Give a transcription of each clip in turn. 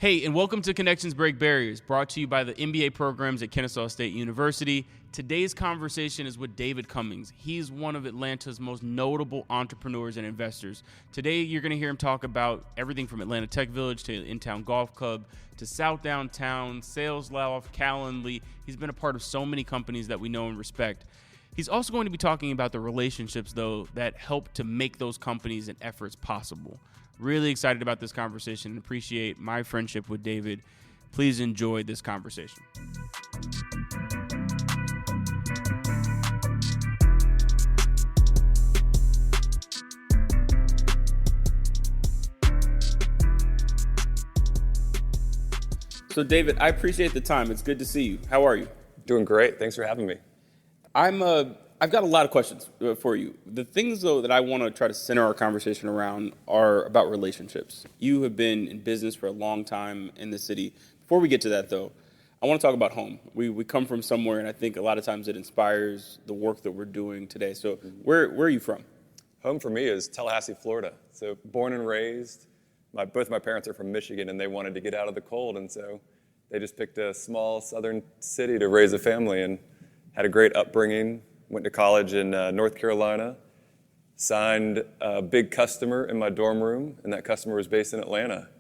Hey, and welcome to Connections Break Barriers, brought to you by the MBA programs at Kennesaw State University. Today's conversation is with David Cummings. He's one of Atlanta's most notable entrepreneurs and investors. Today, you're going to hear him talk about everything from Atlanta Tech Village to In-Town Golf Club to South Downtown, Sales Loft, Calendly. He's been a part of so many companies that we know and respect. He's also going to be talking about the relationships, though, that help to make those companies and efforts possible. Really excited about this conversation and appreciate my friendship with David. Please enjoy this conversation. So David, I appreciate the time. It's good to see you. How are you? Doing great. Thanks for having me. I've got a lot of questions for you. The things, though, that I want to try to center our conversation around are about relationships. You have been in business for a long time in the city. Before we get to that, though, I want to talk about home. We come from somewhere, and I think a lot of times it inspires the work that we're doing today. So where are you from? Home for me is Tallahassee, Florida. So born and raised. Both my parents are from Michigan, and they wanted to get out of the cold, and so they just picked a small southern city to raise a family and had a great upbringing. Went to college in North Carolina, signed a big customer in my dorm room, and that customer was based in Atlanta.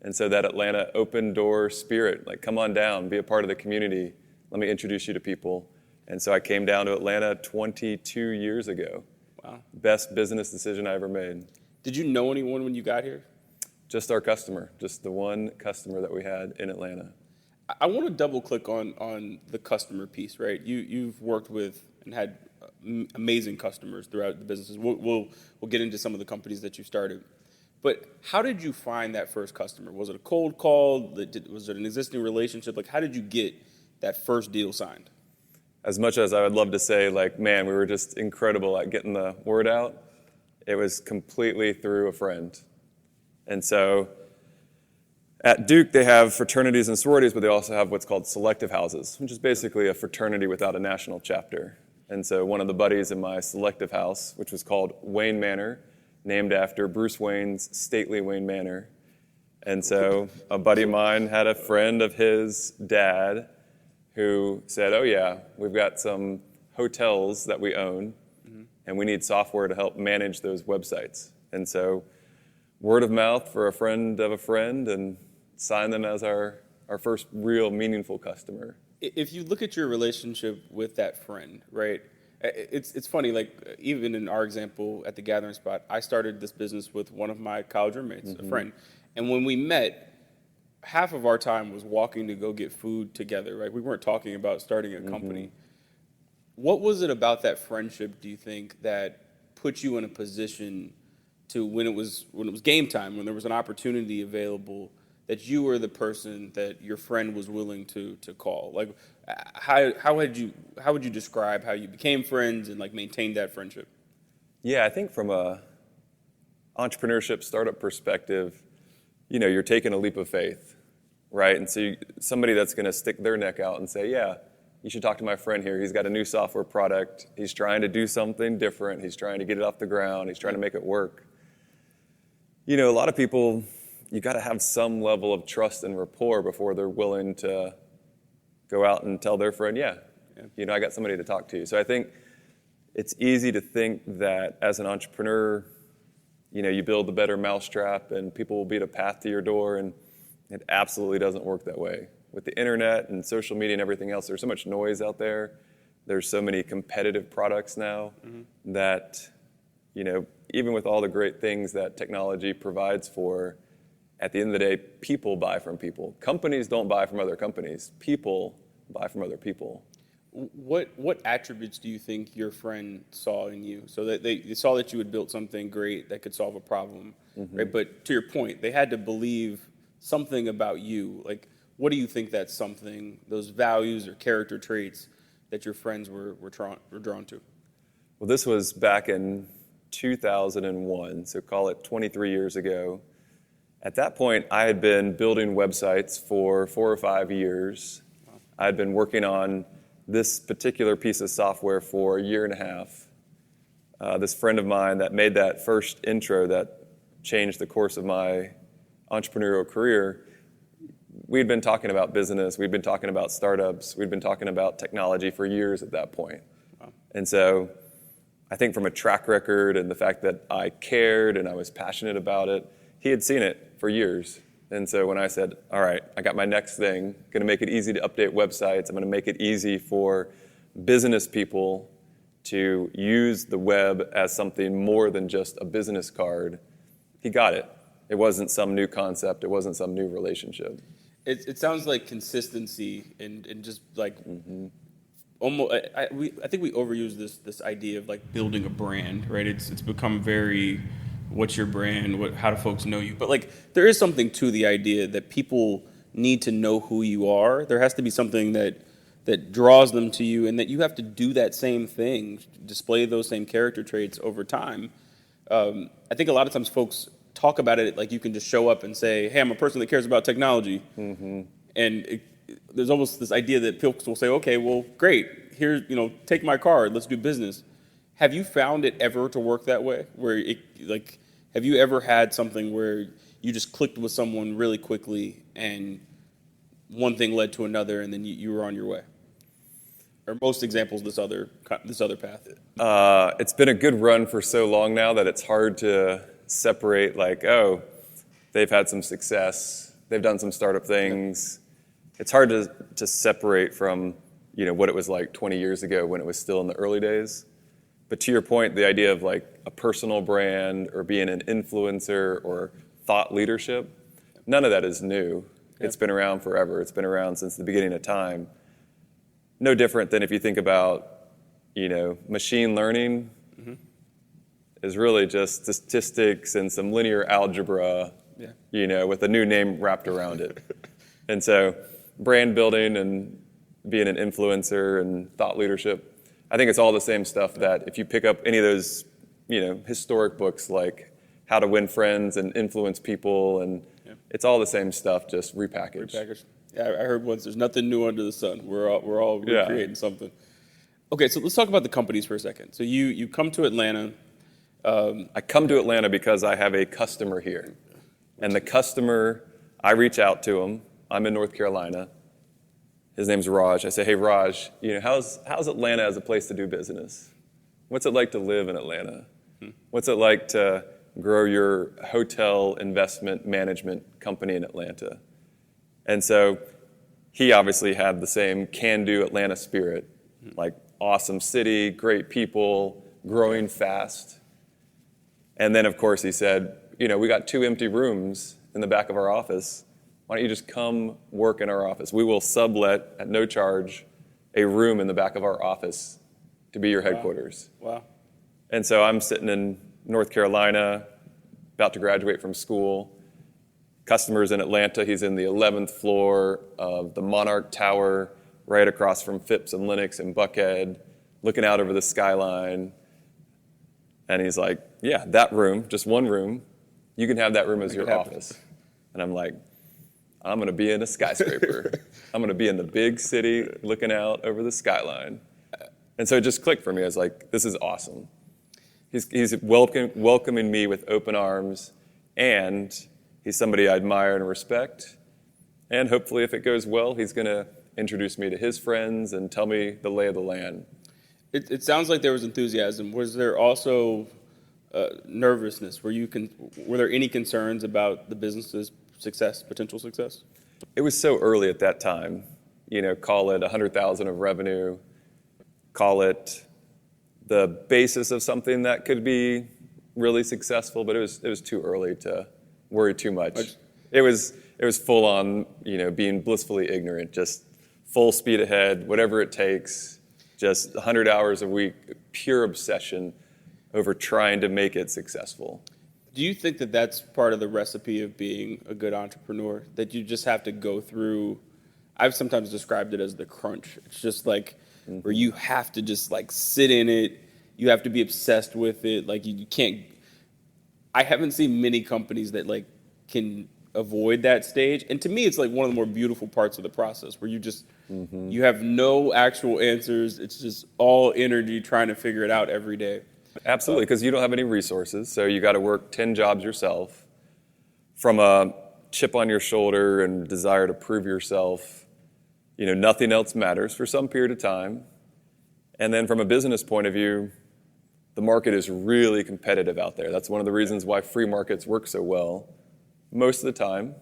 And so that Atlanta open door spirit, like, come on down, be a part of the community, let me introduce you to people. And so I came down to Atlanta 22 years ago. Wow. Best business decision I ever made. Did you know anyone when you got here? Just our customer, just the one customer that we had in Atlanta. I want to double click on the customer piece, right? You've worked with and had amazing customers throughout the businesses. We'll get into some of the companies that you started. But how did you find that first customer? Was it a cold call? Was it an existing relationship? Like, how did you get that first deal signed? As much as I would love to say, like, man, we were just incredible at getting the word out, it was completely through a friend. And so at Duke, they have fraternities and sororities, but they also have what's called selective houses, which is basically a fraternity without a national chapter. And so one of the buddies in my selective house, which was called Wayne Manor, named after Bruce Wayne's stately Wayne Manor. And so a buddy of mine had a friend of his dad who said, oh yeah, we've got some hotels that we own, and we need software to help manage those websites. And so word of mouth for a friend of a friend, and signed them as our first real meaningful customer. If you look at your relationship with that friend, right, it's funny, like, even in our example at the gathering spot, I started this business with one of my college roommates, a friend. And when we met, half of our time was walking to go get food together, right? We weren't talking about starting a company. What was it about that friendship, do you think, that put you in a position to, when it was game time, when there was an opportunity available, that you were the person that your friend was willing to call? Like, how would you describe how you became friends and, like, maintained that friendship? Yeah, I think from a entrepreneurship startup perspective, you know, you're taking a leap of faith, right? And so somebody that's going to stick their neck out and say, yeah, you should talk to my friend here. He's got a new software product. He's trying to do something different. He's trying to get it off the ground. He's trying to make it work. You know, a lot of people, you got to have some level of trust and rapport before they're willing to go out and tell their friend, yeah, you know, I got somebody to talk to. So I think it's easy to think that as an entrepreneur, you know, you build a better mousetrap and people will beat a path to your door, and it absolutely doesn't work that way. With the internet and social media and everything else, there's so much noise out there. There's so many competitive products now that, you know, even with all the great things that technology provides for, at the end of the day, people buy from people. Companies don't buy from other companies. People buy from other people. What attributes do you think your friend saw in you? So that they saw that you had built something great that could solve a problem, right? But to your point, they had to believe something about you. Like, what do you think that's something, those values or character traits that your friends were drawn to? Well, this was back in 2001, so call it 23 years ago. At that point, I had been building websites for 4 or 5 years. I had been working on this particular piece of software for a year and a half. This friend of mine that made that first intro that changed the course of my entrepreneurial career, we'd been talking about business, we'd been talking about startups, we'd been talking about technology for years at that point. Wow. And so I think from a track record and the fact that I cared and I was passionate about it, he had seen it for years. And so when I said, all right, I got my next thing, going to make it easy to update websites, I'm going to make it easy for business people to use the web as something more than just a business card, he got it. It wasn't some new concept. It wasn't some new relationship. It sounds like consistency and just like almost. I think we overuse this idea of like building a brand, right? It's become very, what's your brand? How do folks know you? But like there is something to the idea that people need to know who you are. There has to be something that draws them to you, and that you have to do that same thing, display those same character traits over time. I think a lot of times folks talk about it like you can just show up and say, hey, I'm a person that cares about technology. And there's almost this idea that folks will say, okay, well, great. Here, take my card. Let's do business. Have you found it ever to work that way? Have you ever had something where you just clicked with someone really quickly and one thing led to another and then you were on your way? Or most examples, this other path? It's been a good run for so long now that it's hard to separate like, oh, they've had some success, they've done some startup things. It's hard to separate from, what it was like 20 years ago when it was still in the early days. But to your point, the idea of like a personal brand or being an influencer or thought leadership, none of that is new. It's been around forever. It's been around since the beginning of time. No different than if you think about, machine learning is really just statistics and some linear algebra, with a new name wrapped around it. And so brand building and being an influencer and thought leadership, I think it's all the same stuff that if you pick up any of those, historic books like How to Win Friends and Influence People, and it's all the same stuff, just repackaged. Yeah, I heard once, there's nothing new under the sun. We're all recreating something. Okay, so let's talk about the companies for a second. So you come to Atlanta. I come to Atlanta because I have a customer here. And the customer, I reach out to him. I'm in North Carolina. His name's Raj. I say, hey, Raj, how's Atlanta as a place to do business? What's it like to live in Atlanta? What's it like to grow your hotel investment management company in Atlanta? And so he obviously had the same can-do Atlanta spirit, like awesome city, great people, growing fast. And then, of course, he said, we got 2 empty rooms in the back of our office. Why don't you just come work in our office? We will sublet at no charge a room in the back of our office to be your headquarters. Wow. And so I'm sitting in North Carolina, about to graduate from school. Customers in Atlanta. He's in the 11th floor of the Monarch Tower, right across from Phipps and Lennox in Buckhead, looking out over the skyline. And he's like, yeah, that room, just one room, you can have that room as your office. And I'm like, I'm going to be in a skyscraper. I'm going to be in the big city looking out over the skyline. And so it just clicked for me. I was like, this is awesome. He's welcoming me with open arms, and he's somebody I admire and respect. And hopefully, if it goes well, he's going to introduce me to his friends and tell me the lay of the land. It sounds like there was enthusiasm. Was there also nervousness? Were there any concerns about the business's success, potential success? It was so early at that time. Call it 100,000 of revenue. Call it the basis of something that could be really successful, but it was too early to worry too much. It was full on, being blissfully ignorant, just full speed ahead, whatever it takes, just 100 hours a week, pure obsession over trying to make it successful. Do you think that that's part of the recipe of being a good entrepreneur? That you just have to go through, I've sometimes described it as the crunch. It's just like where you have to just like sit in it. You have to be obsessed with it. Like you can't, I haven't seen many companies that like can avoid that stage. And to me, it's like one of the more beautiful parts of the process where you just, you have no actual answers. It's just all energy trying to figure it out every day. Absolutely, because you don't have any resources, so you got to work 10 jobs yourself. From a chip on your shoulder and desire to prove yourself. Nothing else matters for some period of time. And then from a business point of view, the market is really competitive out there. That's one of the reasons why free markets work so well most of the time.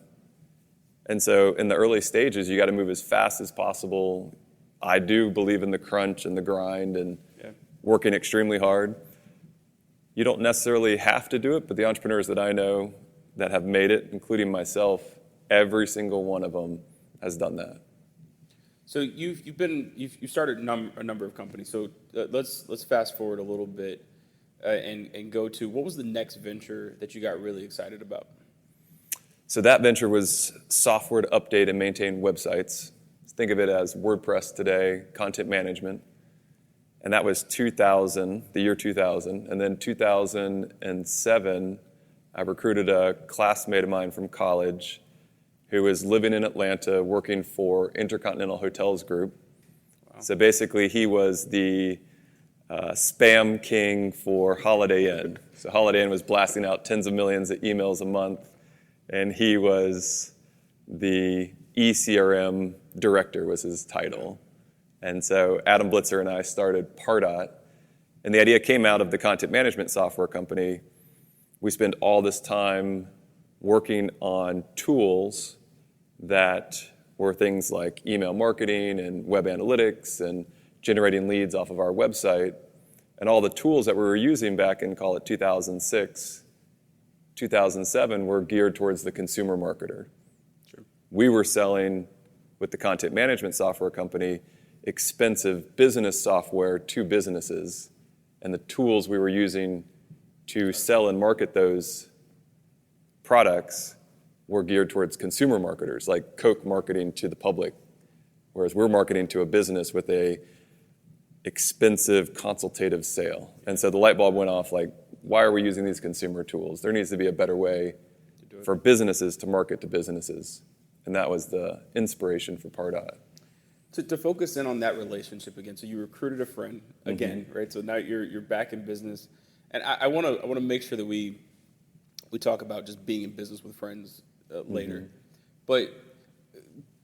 And so in the early stages, you got to move as fast as possible. I do believe in the crunch and the grind and working extremely hard. You don't necessarily have to do it, but the entrepreneurs that I know that have made it, including myself, every single one of them has done that. So you've started a number of companies. So let's fast forward a little bit and go to, what was the next venture that you got really excited about? So that venture was software to update and maintain websites. Think of it as WordPress today, content management. And that was the year 2000. And then 2007, I recruited a classmate of mine from college who was living in Atlanta working for Intercontinental Hotels Group. Wow. So basically, he was the spam king for Holiday Inn. So Holiday Inn was blasting out tens of millions of emails a month, and he was the ECRM director was his title. And so Adam Blitzer and I started Pardot, and the idea came out of the content management software company. We spend all this time working on tools that were things like email marketing and web analytics and generating leads off of our website. And all the tools that we were using back in, call it 2006, 2007, were geared towards the consumer marketer. Sure. We were selling, with the content management software company, expensive business software to businesses. And the tools we were using to sell and market those products were geared towards consumer marketers, like Coke marketing to the public, whereas we're marketing to a business with a expensive consultative sale. And so the light bulb went off, like, why are we using these consumer tools? There needs to be a better way for businesses to market to businesses. And that was the inspiration for Pardot. To focus in on that relationship again, so you recruited a friend again, right? So now you're back in business. And I want to make sure that we talk about just being in business with friends later, but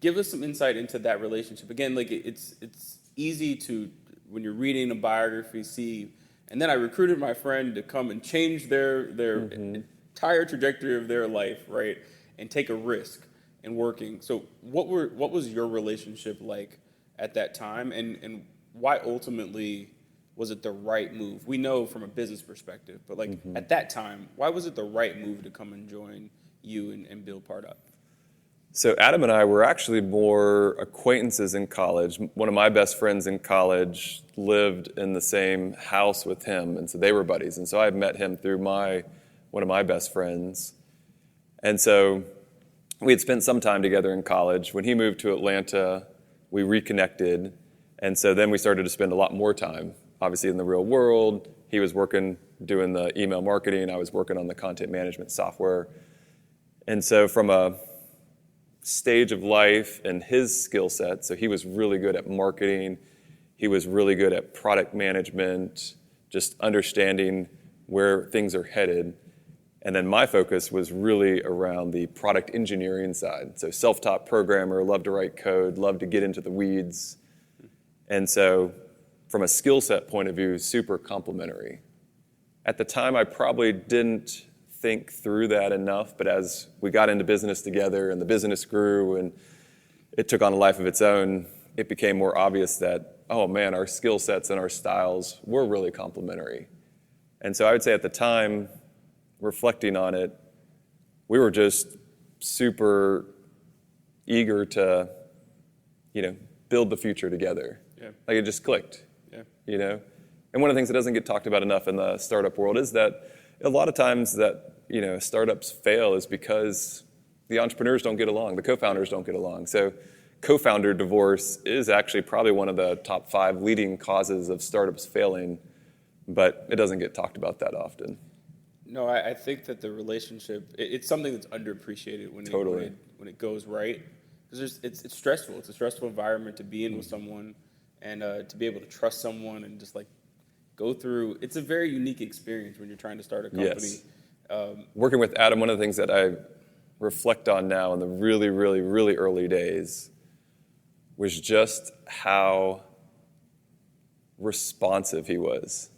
give us some insight into that relationship. Again, like it's easy to, when you're reading a biography, see, and then I recruited my friend to come and change their entire trajectory of their life, right, and take a risk in working. So what was your relationship like at that time, and why ultimately was it the right move? We know from a business perspective, but like at that time, why was it the right move to come and join you and build Pardot? So Adam and I were actually more acquaintances in college. One of my best friends in college lived in the same house with him, and so they were buddies. And so I met him through one of my best friends. And so we had spent some time together in college. When he moved to Atlanta, we reconnected, and so then we started to spend a lot more time, obviously in the real world. He was working, doing the email marketing. I was working on the content management software. And so from a stage of life and his skill set, so he was really good at marketing. He was really good at product management, just understanding where things are headed. And then my focus was really around the product engineering side. So self-taught programmer, loved to write code, loved to get into the weeds. And so from a skill set point of view, super complementary. At the time, I probably didn't think through that enough, but as we got into business together and the business grew and it took on a life of its own, it became more obvious that, oh man, our skill sets and our styles were really complementary. And so I would say at the time, reflecting on it, we were just super eager to, build the future together. Yeah. Like it just clicked. Yeah. And one of the things that doesn't get talked about enough in the startup world is that a lot of times that, startups fail is because the entrepreneurs don't get along, the co-founders don't get along. So co-founder divorce is actually probably one of the top 5 leading causes of startups failing, but it doesn't get talked about that often. No, I think that the relationship, it's something that's underappreciated when it goes right. Because it's stressful. It's a stressful environment to be in with someone and to be able to trust someone and just like go through. It's a very unique experience when you're trying to start a company. Yes. Working with Adam, one of the things that I reflect on now in the really, really, really early days was just how responsive he was.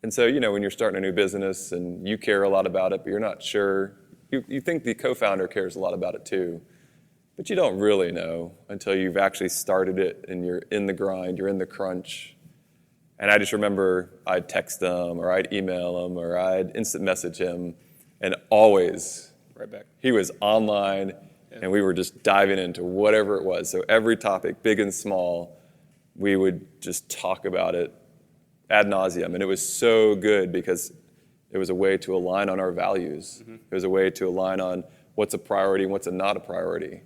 And so, when you're starting a new business and you care a lot about it, but you're not sure, you think the co-founder cares a lot about it too, but you don't really know until you've actually started it and you're in the grind, you're in the crunch. And I just remember I'd text him or I'd email him or I'd instant message him, and always right back. He was online, and we were just diving into whatever it was. So every topic, big and small, we would just talk about it ad nauseum. And it was so good because it was a way to align on our values. Mm-hmm. It was a way to align on what's a priority and what's not a priority.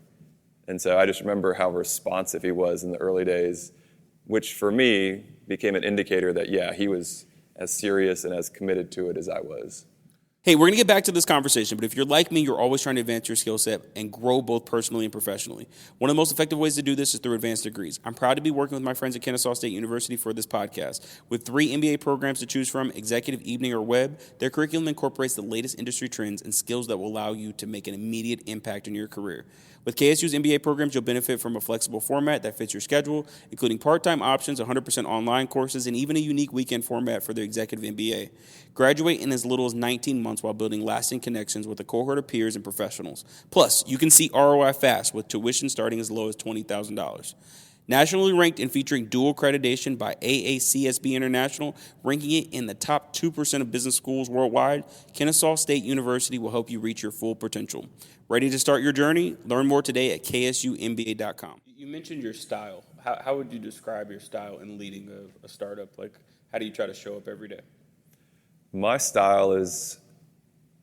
And so I just remember how responsive he was in the early days, which for me became an indicator that, yeah, he was as serious and as committed to it as I was. Hey, we're going to get back to this conversation, but if you're like me, you're always trying to advance your skill set and grow both personally and professionally. One of the most effective ways to do this is through advanced degrees. I'm proud to be working with my friends at Kennesaw State University for this podcast. With 3 MBA programs to choose from, executive, evening, or web, their curriculum incorporates the latest industry trends and skills that will allow you to make an immediate impact on your career. With KSU's MBA programs, you'll benefit from a flexible format that fits your schedule, including part-time options, 100% online courses, and even a unique weekend format for their Executive MBA. Graduate in as little as 19 months while building lasting connections with a cohort of peers and professionals. Plus, you can see ROI fast with tuition starting as low as $20,000. Nationally ranked and featuring dual accreditation by AACSB International, ranking it in the top 2% of business schools worldwide, Kennesaw State University will help you reach your full potential. Ready to start your journey? Learn more today at ksumba.com. You mentioned your style. How would you describe your style in leading a startup? Like, how do you try to show up every day? My style is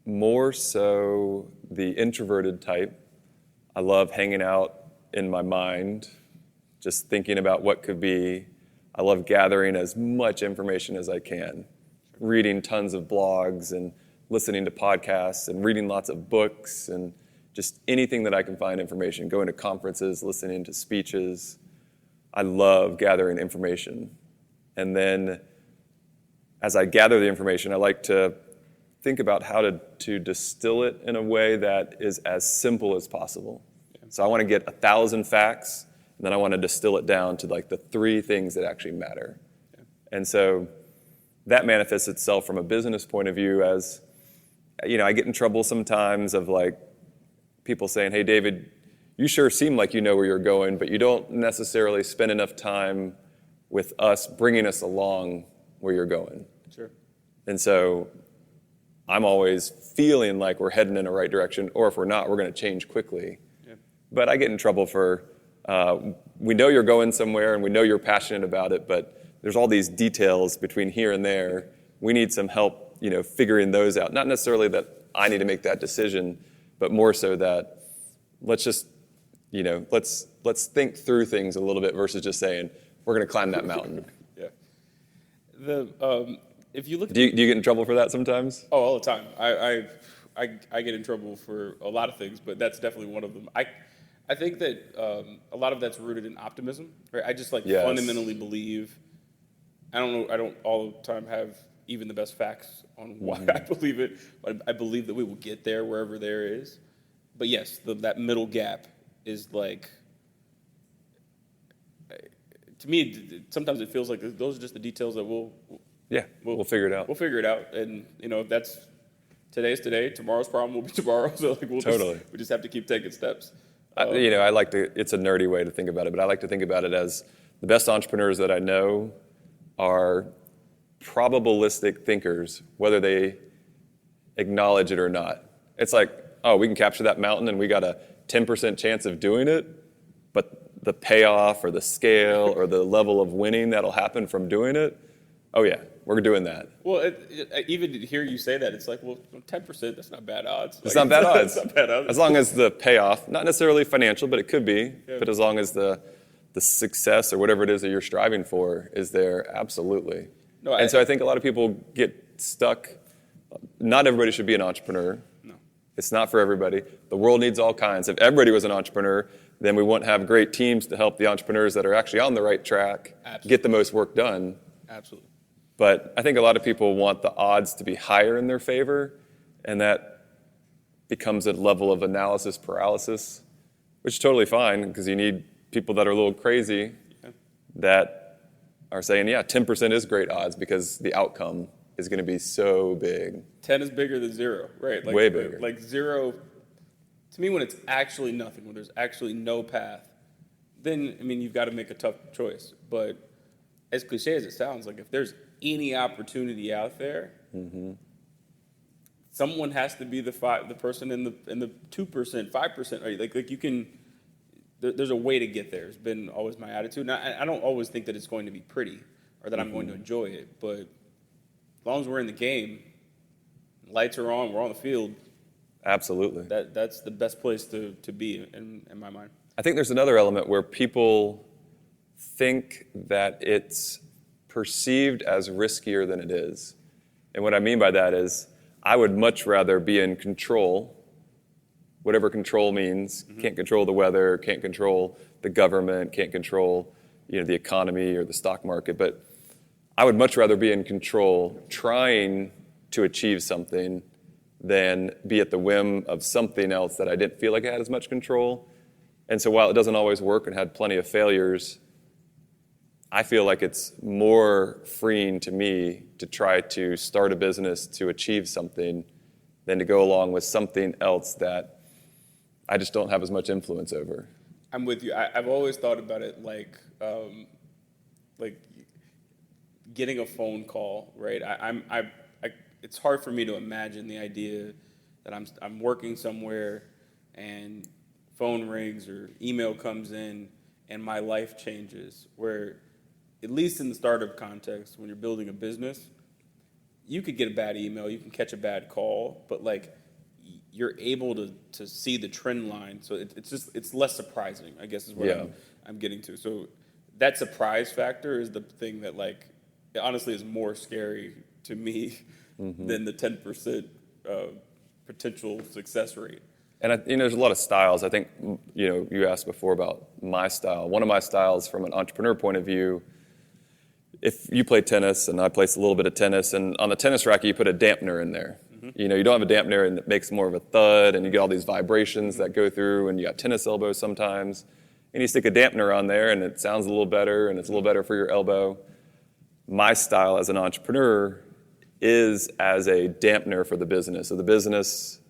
more so the introverted type. I love hanging out in my mind, just thinking about what could be. I love gathering as much information as I can, reading tons of blogs and listening to podcasts and reading lots of books and just anything that I can find information, going to conferences, listening to speeches. I love gathering information. And then as I gather the information, I like to think about how to distill it in a way that is as simple as possible. Yeah. So I want to get 1,000 facts, and then I want to distill it down to like the 3 things that actually matter. Yeah. And so that manifests itself from a business point of view as, I get in trouble sometimes of like people saying, hey, David, you sure seem like you know where you're going, but you don't necessarily spend enough time with us bringing us along where you're going. Sure. And so I'm always feeling like we're heading in the right direction, or if we're not, we're going to change quickly. Yeah. But I get in trouble for, we know you're going somewhere and we know you're passionate about it, but there's all these details between here and there. We need some help, figuring those out. Not necessarily that I need to make that decision, but more so that let's just, let's think through things a little bit versus just saying, we're going to climb that mountain. Yeah. If you look, do you get in trouble for that sometimes? Oh, all the time. I get in trouble for a lot of things, but that's definitely one of them. I think that a lot of that's rooted in optimism. Right? I just fundamentally believe. I don't all the time have even the best facts on why I believe it, but I believe that we will get there wherever there is. But yes, that middle gap is like, to me, sometimes it feels like those are just the details that we'll figure it out. We'll figure it out, and if that's today's today, tomorrow's problem will be tomorrow. So we just have to keep taking steps. I like to. It's a nerdy way to think about it, but I like to think about it as the best entrepreneurs that I know are probabilistic thinkers, whether they acknowledge it or not. It's like, oh, we can capture that mountain, and we got a 10% chance of doing it, but the payoff or the scale or the level of winning that'll happen from doing it, oh yeah, we're doing that. Well, even to hear you say that, it's like, well, 10%, that's not bad odds. It's not bad odds. It's not bad odds. As long as the payoff, not necessarily financial, but it could be, but as long as the success or whatever it is that you're striving for is there, absolutely. No, so I think a lot of people get stuck. Not everybody should be an entrepreneur. No. It's not for everybody. The world needs all kinds. If everybody was an entrepreneur, then we wouldn't have great teams to help the entrepreneurs that are actually on the right track get the most work done. Absolutely. But I think a lot of people want the odds to be higher in their favor, and that becomes a level of analysis paralysis, which is totally fine because you need people that are a little crazy that are saying, yeah, 10% is great odds because the outcome is going to be so big. 10 is bigger than 0, right? Way bigger. Like 0, to me, when it's actually nothing, when there's actually no path, then, I mean, you've got to make a tough choice. But as cliche as it sounds, like if there's any opportunity out there, someone has to be the person in the 2%, 5%. Right? Like you can. There's a way to get there. It's been always my attitude. And I don't always think that it's going to be pretty or that I'm going to enjoy it. But as long as we're in the game, lights are on, we're on the field. Absolutely. That's the best place to be in my mind. I think there's another element where people think that it's perceived as riskier than it is. And what I mean by that is I would much rather be in control, whatever control means. Can't control the weather, can't control the government, can't control the economy or the stock market, but I would much rather be in control trying to achieve something than be at the whim of something else that I didn't feel like I had as much control. And so while it doesn't always work and had plenty of failures, I feel like it's more freeing to me to try to start a business to achieve something than to go along with something else that I just don't have as much influence over. I'm with you. I've always thought about it like getting a phone call, right? It's hard for me to imagine the idea that I'm working somewhere and phone rings or email comes in and my life changes. Where, at least in the startup context, when you're building a business, you could get a bad email, you can catch a bad call, but like you're able to see the trend line. So it's less surprising, I guess is what I'm getting to. So that surprise factor is the thing that like it honestly is more scary to me than the 10% potential success rate. And there's a lot of styles. I think you asked before about my style. One of my styles from an entrepreneur point of view, if you play tennis and I play a little bit of tennis, and on the tennis racket you put a dampener in there. You don't have a dampener and it makes more of a thud and you get all these vibrations that go through and you got tennis elbows sometimes. And you stick a dampener on there and it sounds a little better and it's a little better for your elbow. My style as an entrepreneur is as a dampener for the business. So the business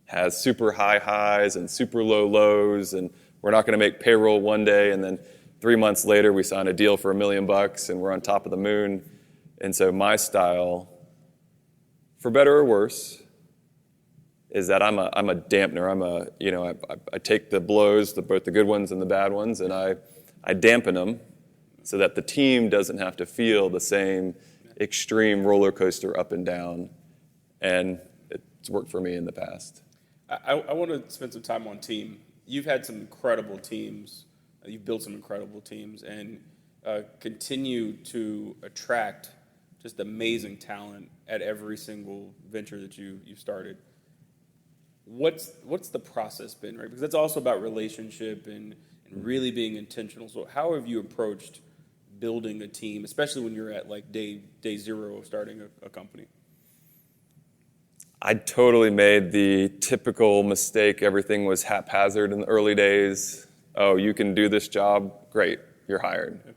has super high highs and super low lows, and we're not going to make payroll one day and then 3 months later we sign a deal for $1 million and we're on top of the moon. And so my style, for better or worse, is that I'm a dampener. I take the blows, both the good ones and the bad ones, and I dampen them so that the team doesn't have to feel the same extreme roller coaster up and down. And it's worked for me in the past. I want to spend some time on team. You've had some incredible teams. You've built some incredible teams and continue to attract just amazing talent at every single venture that you've started. What's the process been, right? Because that's also about relationship and really being intentional. So how have you approached building a team, especially when you're at like day zero of starting a company? I totally made the typical mistake. Everything was haphazard in the early days. Oh, you can do this job? Great, you're hired.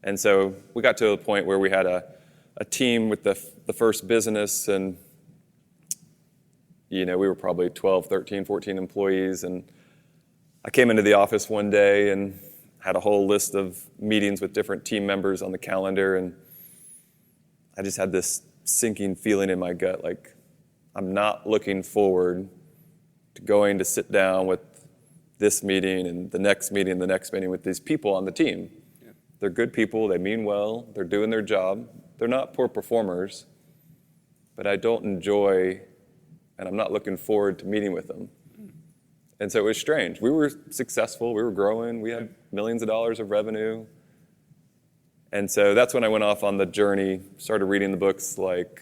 And so we got to a point where we had a team with the first business, and we were probably 12, 13, 14 employees. And I came into the office one day and had a whole list of meetings with different team members on the calendar, and I just had this sinking feeling in my gut, like I'm not looking forward to going to sit down with this meeting and the next meeting and the next meeting with these people on the team. Yeah. They're good people, they mean well, they're doing their job, they're not poor performers, but I don't enjoy, and I'm not looking forward to meeting with them. And so it was strange. We were successful, we were growing, we had millions of dollars of revenue. And so that's when I went off on the journey, started reading the books like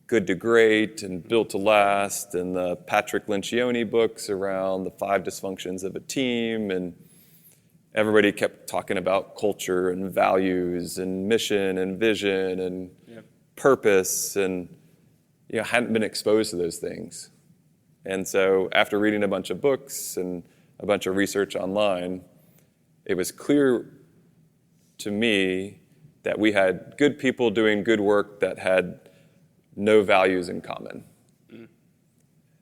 Good to Great and Built to Last and the Patrick Lencioni books around the 5 dysfunctions of a team. And everybody kept talking about culture and values and mission and vision and purpose. And I hadn't been exposed to those things. And so after reading a bunch of books and a bunch of research online, it was clear to me that we had good people doing good work that had no values in common.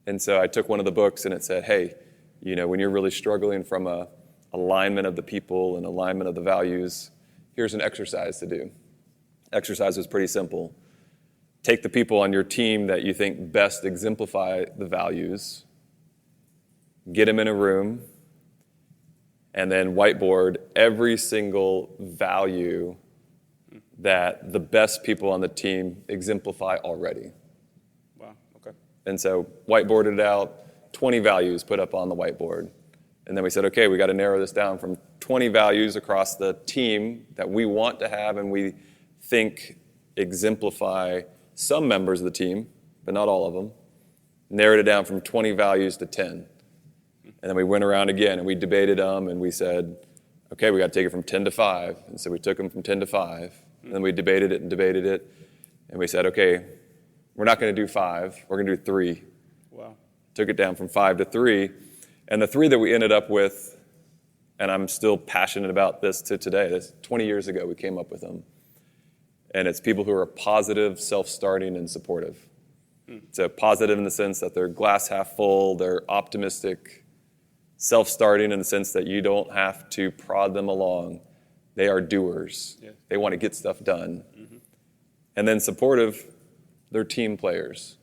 And so I took one of the books and it said, hey, when you're really struggling from a alignment of the people and alignment of the values, here's an exercise to do. Exercise was pretty simple. Take the people on your team that you think best exemplify the values, get them in a room, and then whiteboard every single value that the best people on the team exemplify already. Wow, okay. And so whiteboarded it out, 20 values put up on the whiteboard. And then we said, okay, we got to narrow this down from 20 values across the team that we want to have and we think exemplify some members of the team, but not all of them. Narrowed it down from 20 values to 10. And then we went around again and we debated them and we said, okay, we got to take it from 10 to 5. And so we took them from 10 to 5. And then we debated it. And we said, okay, we're not going to do 5. We're going to do 3. Wow. Took it down from 5 to 3. And the 3 that we ended up with, and I'm still passionate about this to today, that's 20 years ago we came up with them. And it's people who are positive, self-starting, and supportive. So positive in the sense that they're glass half full, they're optimistic, self-starting in the sense that you don't have to prod them along. They are doers. Yeah. They want to get stuff done. Mm-hmm. And then supportive, they're team players.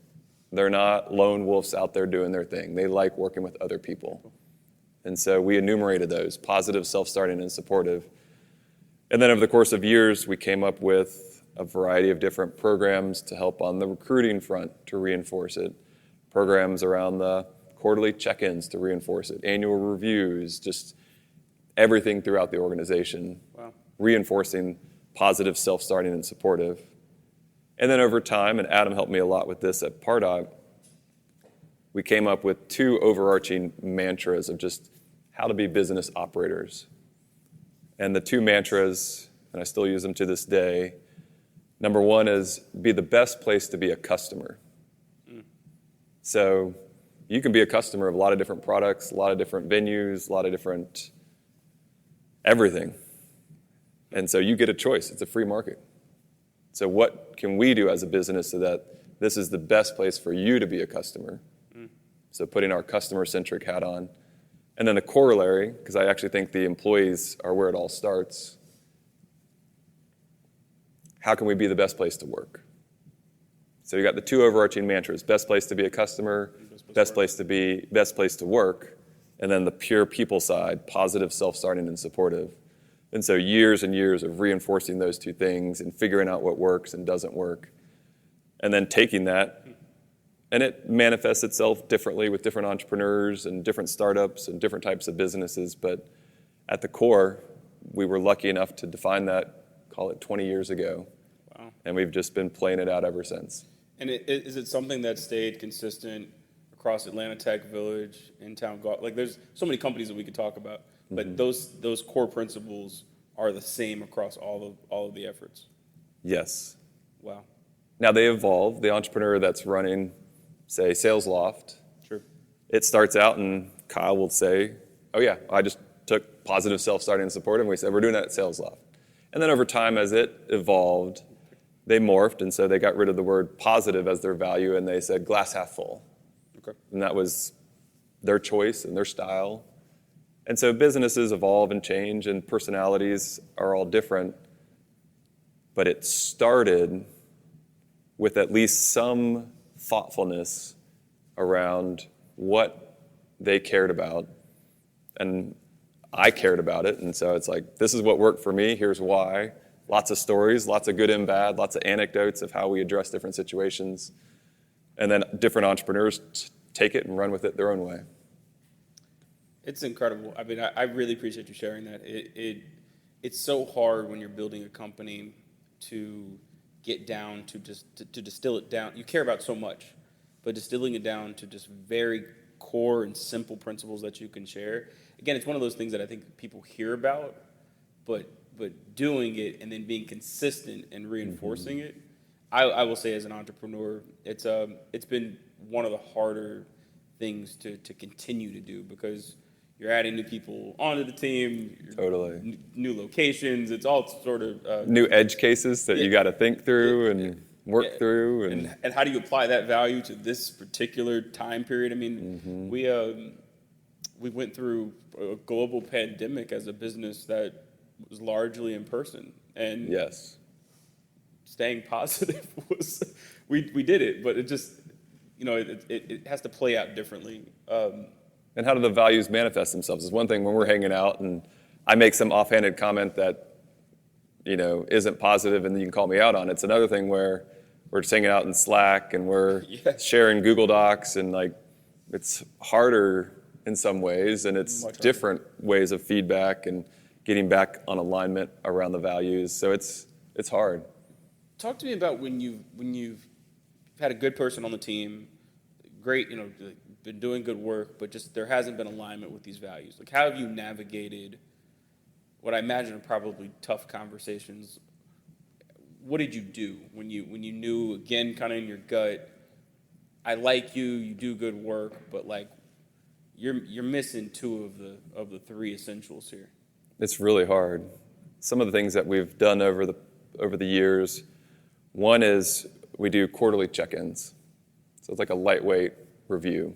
They're not lone wolves out there doing their thing. They like working with other people. And so we enumerated those, positive, self-starting, and supportive. And then over the course of years, we came up with a variety of different programs to help on the recruiting front to reinforce it, programs around the quarterly check-ins to reinforce it, annual reviews, just everything throughout the organization, wow, reinforcing positive, self-starting, and supportive. And then over time, and Adam helped me a lot with this at Pardot, we came up with 2 overarching mantras of just how to be business operators. And the 2 mantras, and I still use them to this day, number 1 is be the best place to be a customer. So you can be a customer of a lot of different products, a lot of different venues, a lot of different everything. And so you get a choice. It's a free market. So what can we do as a business so that this is the best place for you to be a customer? So putting our customer-centric hat on. And then the corollary, because I actually think the employees are where it all starts, how can we be the best place to work? So you got the 2 overarching mantras, best place to be a customer, best place to work, and then the pure people side, positive, self-starting, and supportive. And so years and years of reinforcing those 2 things and figuring out what works and doesn't work. And then taking that, and it manifests itself differently with different entrepreneurs and different startups and different types of businesses. But at the core, we were lucky enough to define that, call it 20 years ago. Wow. And we've just been playing it out ever since. And is it something that stayed consistent across Atlanta Tech Village, in-town golf? Like there's so many companies that we could talk about, but those core principles are the same across all of the efforts. Yes. Wow. Now they evolve. The entrepreneur that's running, say, Sales Loft, sure, it starts out and Kyle will say, oh yeah, I just took positive, self-starting, and supportive, and we said, we're doing that at Sales Loft. And then over time, as it evolved, they morphed, and so they got rid of the word positive as their value, and they said glass half full. Okay. And that was their choice and their style. And so businesses evolve and change, and personalities are all different. But it started with at least some thoughtfulness around what they cared about. And I cared about it, and so it's like, this is what worked for me, here's why. Lots of stories, lots of good and bad, lots of anecdotes of how we address different situations. And then different entrepreneurs take it and run with it their own way. It's incredible. I mean, I really appreciate you sharing that. It's so hard when you're building a company to get down to just to distill it down. You care about so much, but distilling it down to just very core and simple principles that you can share. Again, it's one of those things that I think people hear about, but doing it and then being consistent and reinforcing it, I will say as an entrepreneur, it's been one of the harder things to continue to do, because you're adding new people onto the team, Totally. New locations. It's all sort of New edge cases that you got to think through and work through. And how do you apply that value to this particular time period? I mean, we went through a global pandemic as a business that was largely in person, and yes. staying positive was we did it, but it just it has to play out differently. And how do the values manifest themselves? It's one thing when we're hanging out and I make some offhanded comment that, isn't positive and then you can call me out on it. It's another thing where we're just hanging out in Slack and we're sharing Google Docs, and like it's harder in some ways, and it's different ways of feedback and getting back on alignment around the values. So it's hard. Talk to me about when you've had a good person on the team, great, been doing good work, but just there hasn't been alignment with these values. Like, how have you navigated what I imagine are probably tough conversations? What did you do when you knew, again, kind of in your gut, I like you, you do good work, but like you're missing two of the three essentials here? It's really hard. Some of the things that we've done over the years, one is we do quarterly check-ins. So it's like a lightweight review.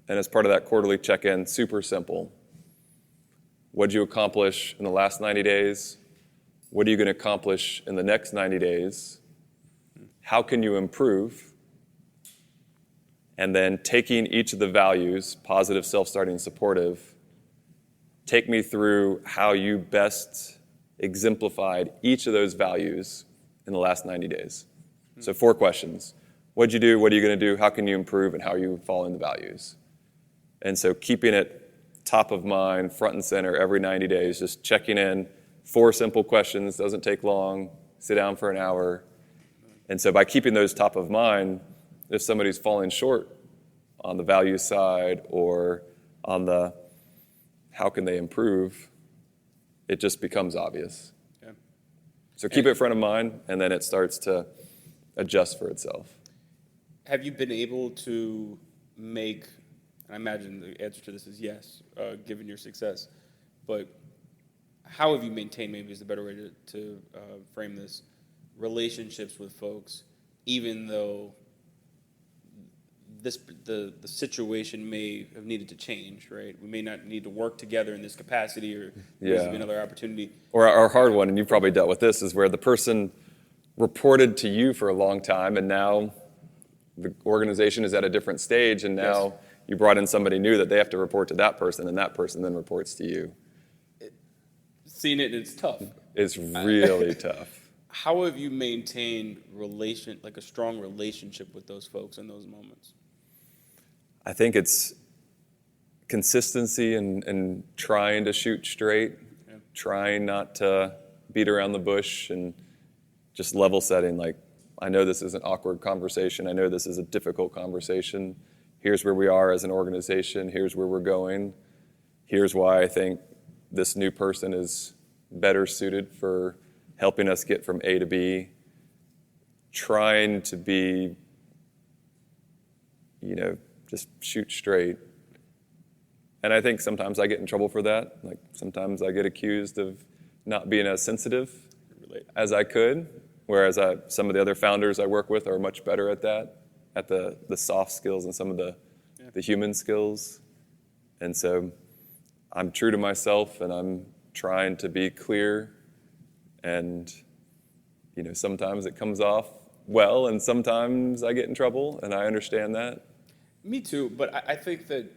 And as part of that quarterly check-in, super simple. What did you accomplish in the last 90 days? What are you going to accomplish in the next 90 days? How can you improve? And then taking each of the values, positive, self-starting, supportive, take me through how you best exemplified each of those values in the last 90 days. So 4 questions. What'd you do? What are you going to do? How can you improve? And how are you following the values? And so keeping it top of mind, front and center every 90 days, just checking in. 4 simple questions, doesn't take long, sit down for an hour. And so by keeping those top of mind, if somebody's falling short on the value side or on the how can they improve, it just becomes obvious. Yeah. So keep it front of mind, and then it starts to adjust for itself. Have you been able to make, and I imagine the answer to this is yes, given your success, but how have you maintained, maybe is the better way to frame this, relationships with folks, even though the situation may have needed to change, right? We may not need to work together in this capacity, or there's been another opportunity. Or our hard one, and you've probably dealt with this, is where the person reported to you for a long time, and now the organization is at a different stage, and now you brought in somebody new that they have to report to that person, and that person then reports to you. Seen it, and it's tough. It's really tough. How have you maintained a strong relationship with those folks in those moments? I think it's consistency and trying to shoot straight, trying not to beat around the bush, and just level setting. Like, I know this is an awkward conversation. I know this is a difficult conversation. Here's where we are as an organization. Here's where we're going. Here's why I think this new person is better suited for helping us get from A to B. Trying to be, just shoot straight. And I think sometimes I get in trouble for that. Like, sometimes I get accused of not being as sensitive as I could, whereas some of the other founders I work with are much better at that, at the soft skills and some of the human skills. And so I'm true to myself, and I'm trying to be clear. And, sometimes it comes off well, and sometimes I get in trouble, and I understand that. Me too, but I think that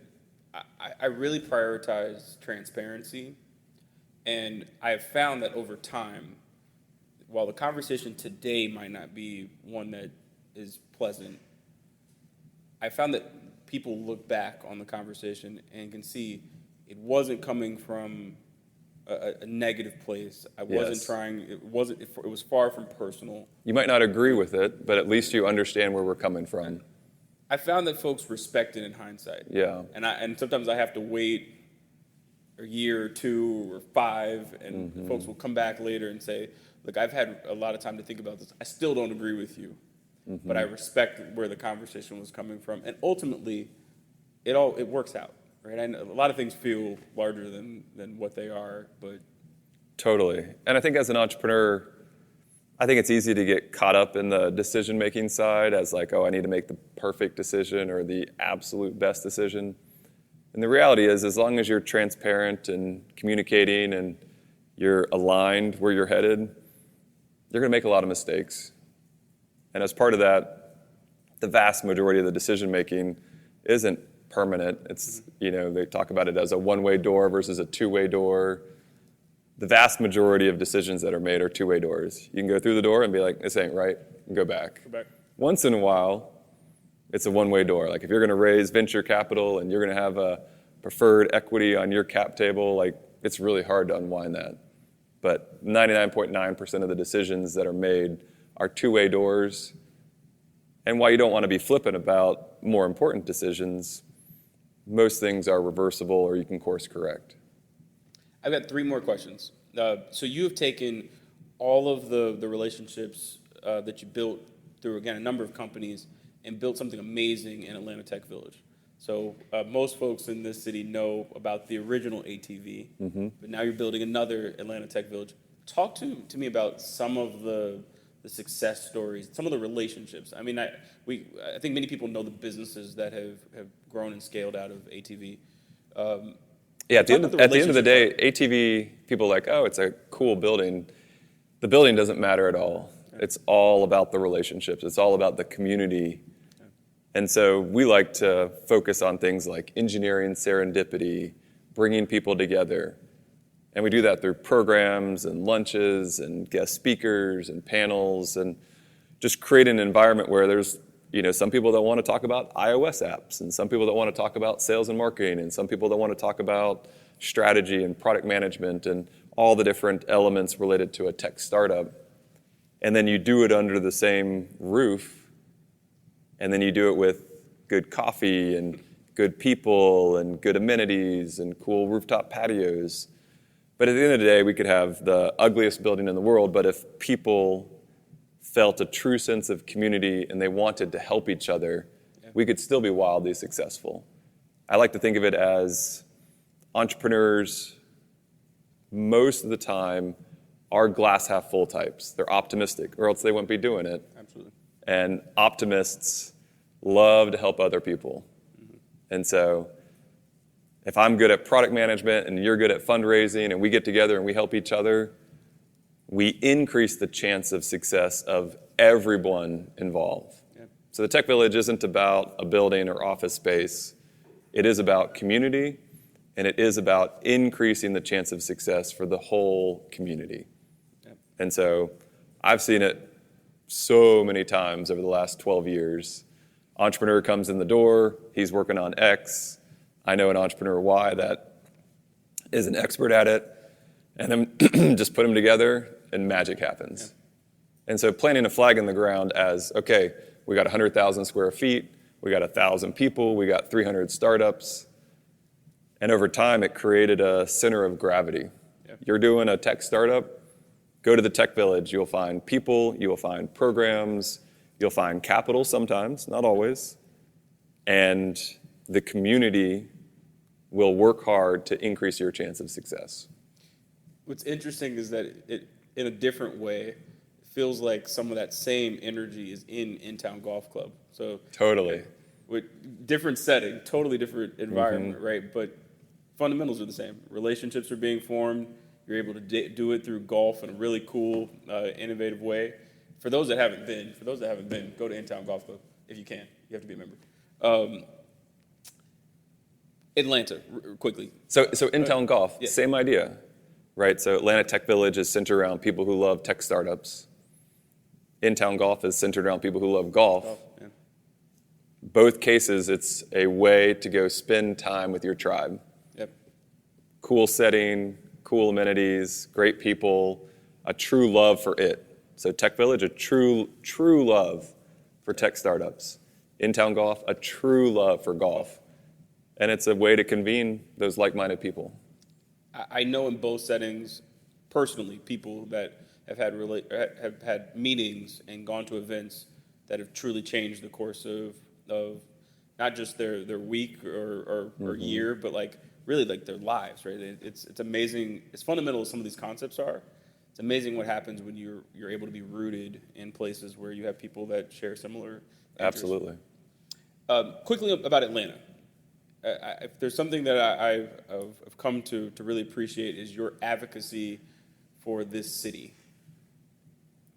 I really prioritize transparency, and I have found that over time, while the conversation today might not be one that is pleasant, I found that people look back on the conversation and can see it wasn't coming from a negative place. I wasn't trying. It was far from personal. You might not agree with it, but at least you understand where we're coming from. I found that folks respect it in hindsight. Yeah. And sometimes I have to wait a year or 2 or 5, and folks will come back later and say, look, I've had a lot of time to think about this. I still don't agree with you, but I respect where the conversation was coming from. And ultimately, it works out, right? I know a lot of things feel larger than what they are, but Totally. And I think as an entrepreneur, I think it's easy to get caught up in the decision-making side as like, oh, I need to make the perfect decision or the absolute best decision. And the reality is, as long as you're transparent and communicating and you're aligned where you're headed, you're going to make a lot of mistakes. And as part of that, the vast majority of the decision-making isn't permanent. It's, they talk about it as a one-way door versus a two-way door. The vast majority of decisions that are made are two-way doors. You can go through the door and be like, this ain't right, and go back. Once in a while, it's a one-way door. Like if you're going to raise venture capital and you're going to have a preferred equity on your cap table, like it's really hard to unwind that. But 99.9% of the decisions that are made are two-way doors. And while you don't want to be flippant about more important decisions, most things are reversible or you can course correct. I've got 3 more questions. So you have taken all of the relationships that you built through, again, a number of companies and built something amazing in Atlanta Tech Village. So most folks in this city know about the original ATV, but now you're building another Atlanta Tech Village. Talk to me about some of the success stories, some of the relationships. I mean, I think many people know the businesses that have grown and scaled out of ATV. Yeah, at the end of the day, ATV, people are like, oh, it's a cool building. The building doesn't matter at all. It's all about the relationships. It's all about the community. And so we like to focus on things like engineering serendipity, bringing people together. And we do that through programs and lunches and guest speakers and panels and just create an environment where there's some people that want to talk about iOS apps and some people that want to talk about sales and marketing and some people that want to talk about strategy and product management and all the different elements related to a tech startup. And then you do it under the same roof, and then you do it with good coffee and good people and good amenities and cool rooftop patios. But at the end of the day, we could have the ugliest building in the world, but if people felt a true sense of community and they wanted to help each other, we could still be wildly successful. I like to think of it as entrepreneurs, most of the time, are glass half full types. They're optimistic, or else they wouldn't be doing it. Absolutely. And optimists love to help other people. And so if I'm good at product management and you're good at fundraising and we get together and we help each other, we increase the chance of success of everyone involved. Yeah. So the Tech Village isn't about a building or office space. It is about community, and it is about increasing the chance of success for the whole community. Yeah. And so I've seen it so many times over the last 12 years. Entrepreneur comes in the door, he's working on X. I know an entrepreneur Y that is an expert at it, and then just put them together and magic happens. Yeah. And so planting a flag in the ground as, okay, we got 100,000 square feet, we got 1,000 people, we got 300 startups. And over time, it created a center of gravity. Yeah. You're doing a tech startup, go to the Tech Village. You'll find people, you'll find programs, you'll find capital sometimes, not always. And the community will work hard to increase your chance of success. What's interesting is that it, in a different way, feels like some of that same energy is in Town Golf Club. So totally. With different setting, totally different environment, right? But fundamentals are the same. Relationships are being formed. You're able to do it through golf in a really cool, innovative way. For those that haven't been, go to In-Town Golf Club if you can. You have to be a member. Atlanta, quickly. So In-Town Golf, yeah. Same idea, right? So Atlanta Tech Village is centered around people who love tech startups. In-Town Golf is centered around people who love golf. Yeah. Both cases, it's a way to go spend time with your tribe. Yep. Cool setting, cool amenities, great people, a true love for it. So Tech Village, a true love for tech startups. In-Town Golf, a true love for golf. And it's a way to convene those like-minded people. I know in both settings, personally, people that have had meetings and gone to events that have truly changed the course of not just their week or year, but like really like their lives, right? It's amazing. As fundamental as some of these concepts are, it's amazing what happens when you're able to be rooted in places where you have people that share similar interests. Absolutely. Quickly about Atlanta. If there's something that I've come to really appreciate is your advocacy for this city.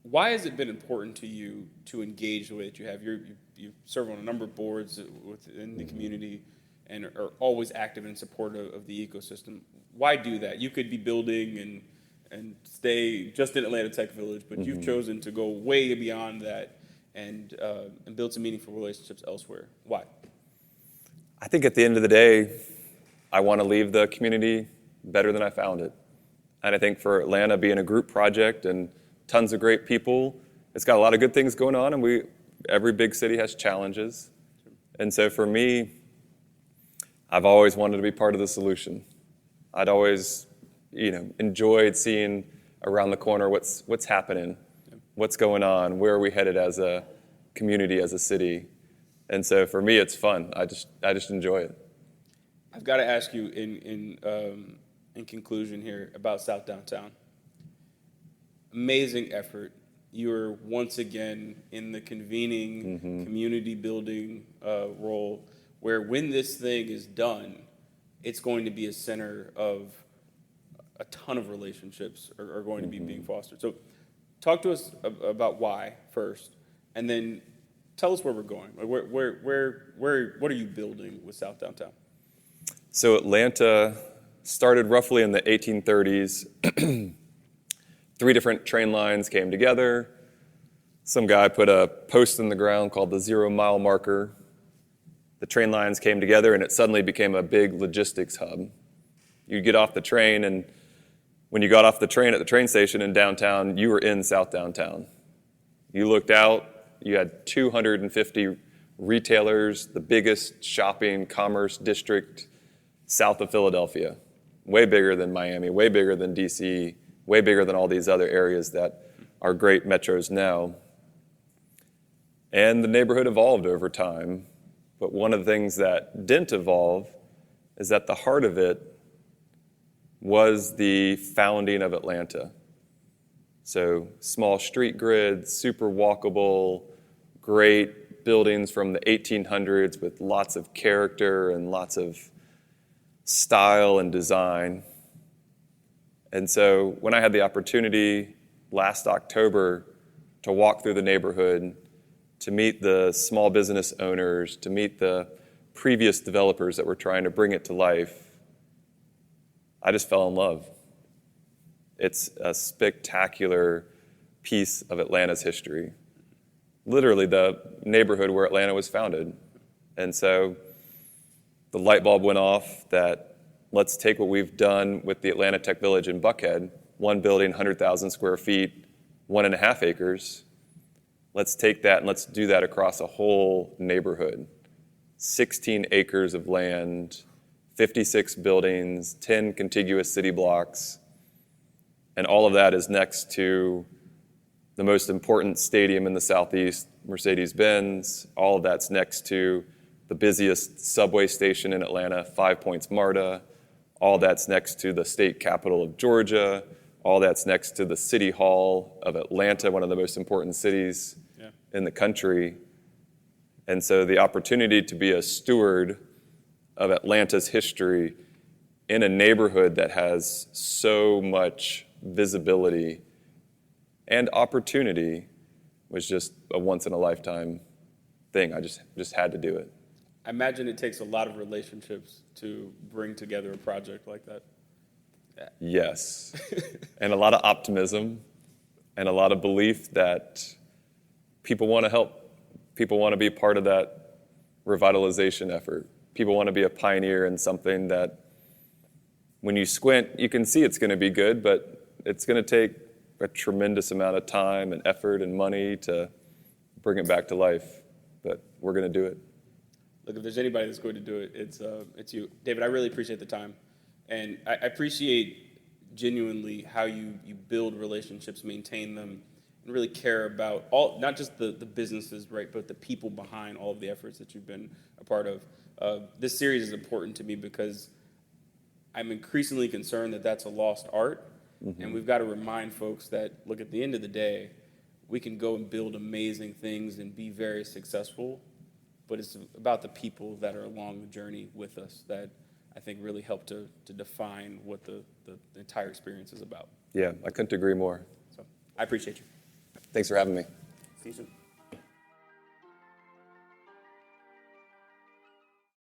Why has it been important to you to engage the way that you have? You serve on a number of boards within the community and are always active and supportive of the ecosystem. Why do that? You could be building and stay just in Atlanta Tech Village, but you've chosen to go way beyond that and build some meaningful relationships elsewhere. Why? I think at the end of the day, I want to leave the community better than I found it. And I think for Atlanta being a group project and tons of great people, it's got a lot of good things going on, and every big city has challenges. And so for me, I've always wanted to be part of the solution. I'd always, enjoyed seeing around the corner what's happening, what's going on, where are we headed as a community, as a city. And so for me, it's fun. I just enjoy it. I've got to ask you in conclusion here about South Downtown. Amazing effort. You're once again in the convening, community building role, where when this thing is done, it's going to be a center of a ton of relationships are going to be being fostered. So talk to us about why first, and then tell us where we're going. What are you building with South Downtown? So Atlanta started roughly in the 1830s. 3 different train lines came together. Some guy put a post in the ground called the 0 mile marker. The train lines came together, and it suddenly became a big logistics hub. You'd get off the train, and when you got off the train at the train station in downtown, you were in South Downtown. You looked out, you had 250 retailers, the biggest shopping commerce district south of Philadelphia. Way bigger than Miami, way bigger than DC, way bigger than all these other areas that are great metros now. And the neighborhood evolved over time. But one of the things that didn't evolve is that the heart of it was the founding of Atlanta. So small street grids, super walkable, great buildings from the 1800s with lots of character and lots of style and design. And so when I had the opportunity last October to walk through the neighborhood, to meet the small business owners, to meet the previous developers that were trying to bring it to life, I just fell in love. It's a spectacular piece of Atlanta's history. Literally the neighborhood where Atlanta was founded. And so the light bulb went off that let's take what we've done with the Atlanta Tech Village in Buckhead, 1 building, 100,000 square feet, 1.5 acres. Let's take that and let's do that across a whole neighborhood. 16 acres of land, 56 buildings, 10 contiguous city blocks, and all of that is next to the most important stadium in the Southeast, Mercedes-Benz. All of that's next to the busiest subway station in Atlanta, 5 Points MARTA. All that's next to the state capital of Georgia. All that's next to the City Hall of Atlanta, one of the most important cities in the country. And so the opportunity to be a steward of Atlanta's history in a neighborhood that has so much visibility and opportunity was just a once-in-a-lifetime thing. I just had to do it. I imagine it takes a lot of relationships to bring together a project like that. Yes. And a lot of optimism and a lot of belief that people want to help. People want to be part of that revitalization effort. People want to be a pioneer in something that when you squint, you can see it's going to be good, but it's going to take a tremendous amount of time and effort and money to bring it back to life. But we're going to do it. Look, if there's anybody that's going to do it, it's you. David, I really appreciate the time. And I appreciate genuinely how you build relationships, maintain them, and really care about all, not just the businesses, right, but the people behind all of the efforts that you've been a part of. This series is important to me because I'm increasingly concerned that that's a lost art, and we've got to remind folks that, look, at the end of the day, we can go and build amazing things and be very successful, but it's about the people that are along the journey with us that I think really help to define what the entire experience is about. Yeah, I couldn't agree more. So I appreciate you. Thanks for having me. See you soon.